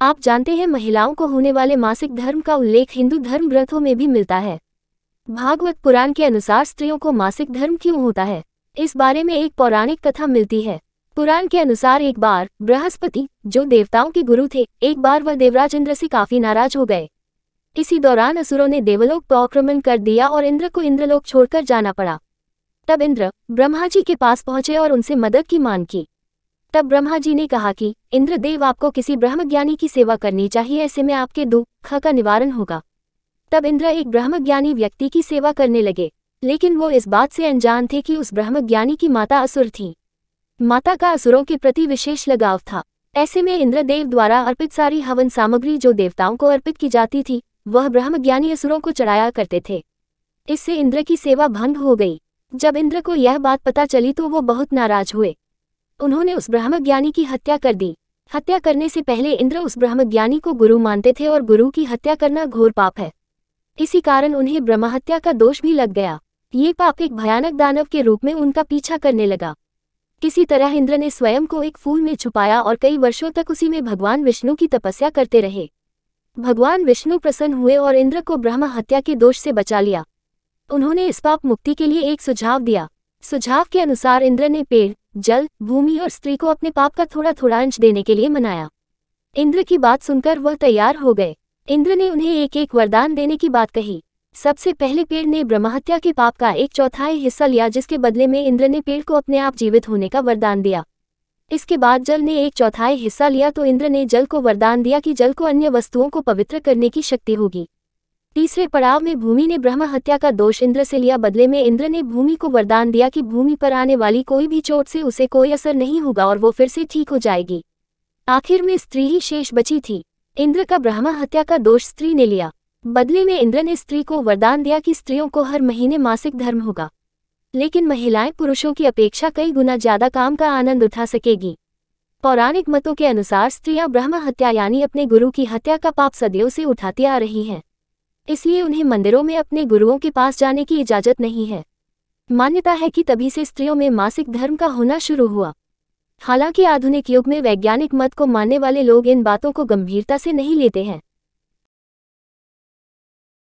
आप जानते हैं महिलाओं को होने वाले मासिक धर्म का उल्लेख हिंदू धर्म ग्रंथों में भी मिलता है। भागवत पुराण के अनुसार स्त्रियों को मासिक धर्म क्यों होता है, इस बारे में एक पौराणिक कथा मिलती है। पुराण के अनुसार एक बार बृहस्पति, जो देवताओं के गुरु थे, एक बार वह देवराज इंद्र से काफी नाराज हो गए। इसी दौरान असुरों ने देवलोक पर आक्रमण कर दिया और इंद्र को इंद्रलोक छोड़कर जाना पड़ा। तब इंद्र ब्रह्मा जी के पास पहुंचे और उनसे मदद की मांग की। तब ब्रह्मा जी ने कहा कि इंद्रदेव, आपको किसी ब्रह्मज्ञानी की सेवा करनी चाहिए, ऐसे में आपके दुख का निवारण होगा। तब इंद्र एक ब्रह्मज्ञानी व्यक्ति की सेवा करने लगे, लेकिन वो इस बात से अनजान थे कि उस ब्रह्मज्ञानी की माता असुर थी। माता का असुरों के प्रति विशेष लगाव था। ऐसे में इंद्रदेव द्वारा अर्पित सारी हवन सामग्री जो देवताओं को अर्पित की जाती थी, वह ब्रह्मज्ञानी असुरों को चढ़ाया करते थे। इससे इंद्र की सेवा भंग हो गई। जब इंद्र को यह बात पता चली तो वो बहुत नाराज हुए। उन्होंने उस ब्रह्मज्ञानी की हत्या कर दी। हत्या करने से पहले इंद्र उस ब्रह्मज्ञानी को गुरु मानते थे और गुरु की हत्या करना घोर पाप है। इसी कारण उन्हें ब्रह्महत्या का दोष भी लग गया। ये पाप एक भयानक दानव के रूप में उनका पीछा करने लगा। किसी तरह इंद्र ने स्वयं को एक फूल में छुपाया और कई वर्षों तक उसी में भगवान विष्णु की तपस्या करते रहे। भगवान विष्णु प्रसन्न हुए और इंद्र को ब्रह्म हत्या के दोष से बचा लिया। उन्होंने इस पाप मुक्ति के लिए एक सुझाव दिया। सुझाव के अनुसार इंद्र ने पेड़, जल, भूमि और स्त्री को अपने पाप का थोड़ा थोड़ा अंश देने के लिए मनाया। इंद्र की बात सुनकर वह तैयार हो गए। इंद्र ने उन्हें एक एक वरदान देने की बात कही। सबसे पहले पेड़ ने ब्रह्महत्या के पाप का 1/4 हिस्सा लिया, जिसके बदले में इंद्र ने पेड़ को अपने आप जीवित होने का वरदान दिया। इसके बाद जल ने 1/4 हिस्सा लिया, तो इंद्र ने जल को वरदान दिया कि जल को अन्य वस्तुओं को पवित्र करने की शक्ति होगी। तीसरे पड़ाव में भूमि ने ब्रह्म हत्या का दोष इंद्र से लिया। बदले में इंद्र ने भूमि को वरदान दिया कि भूमि पर आने वाली कोई भी चोट से उसे कोई असर नहीं होगा और वो फिर से ठीक हो जाएगी। आखिर में स्त्री ही शेष बची थी। इंद्र का ब्रह्म हत्या का दोष स्त्री ने लिया। बदले में इंद्र ने स्त्री को वरदान दिया कि स्त्रियों को हर महीने मासिक धर्म होगा, लेकिन महिलाएं पुरुषों की अपेक्षा कई गुना ज्यादा काम का आनंद उठा सकेगी। पौराणिक मतों के अनुसार स्त्रियां ब्रह्म हत्या यानी अपने गुरु की हत्या का पाप सदियों से उठाती आ रही हैं। इसलिए उन्हें मंदिरों में अपने गुरुओं के पास जाने की इजाजत नहीं है। मान्यता है कि तभी से स्त्रियों में मासिक धर्म का होना शुरू हुआ। हालांकि आधुनिक युग में वैज्ञानिक मत को मानने वाले लोग इन बातों को गंभीरता से नहीं लेते हैं।